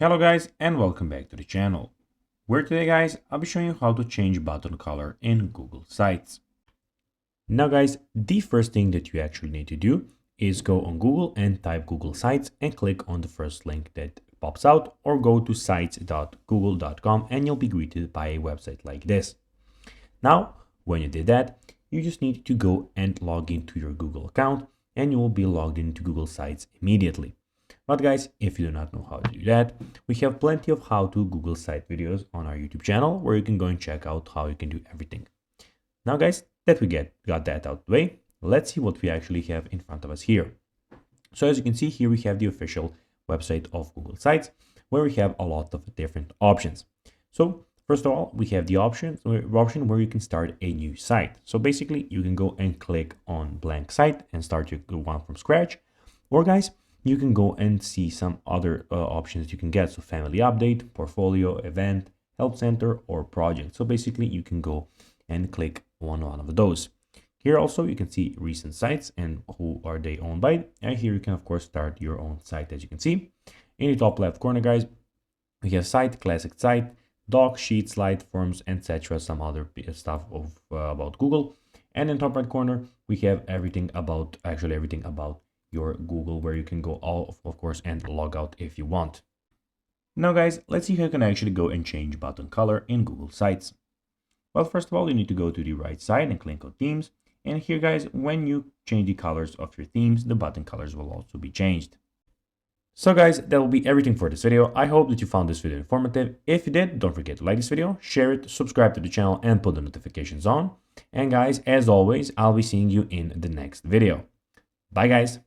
Hello guys and welcome back to the channel, where today guys I'll be showing you how to change button color in Google Sites. Now guys, the first thing that you actually need to do is go on Google and type Google Sites and click on the first link that pops out, or go to sites.google.com and you'll be greeted by a website like this. Now when you did that, you just need to go and log into your Google account and you will be logged into Google Sites immediately. But guys, if you do not know how to do that, we have plenty of how-to Google site videos on our YouTube channel where you can go and check out how you can do everything. Now guys, that we got that out of the way, let's see what we actually have in front of us here. So as you can see here, we have the official website of Google Sites where we have a lot of different options. So first of all, we have the option where you can start a new site. So basically you can go and click on blank site and start your one from scratch. Or guys, you can go and see some other options that you can get. So family update, portfolio, event, help center, or project. So basically you can go and click on one of those. Here also you can see recent sites and who are they owned by. And here you can of course start your own site. As you can see in the top left corner guys, we have site, classic site, doc, sheet, slide, forms, etc. Some other stuff of about Google. And in top right corner we have everything about your Google, where you can go of course and log out if you want. Now guys, let's see how you can actually go and change button color in Google Sites. Well, first of all, you need to go to the right side and click on themes. And here guys, when you change the colors of your themes, the button colors will also be changed. So guys, that will be everything for this video. I hope that you found this video informative. If you did, don't forget to like this video, share it, subscribe to the channel, and put the notifications on. And guys, as always, I'll be seeing you in the next video. Bye guys.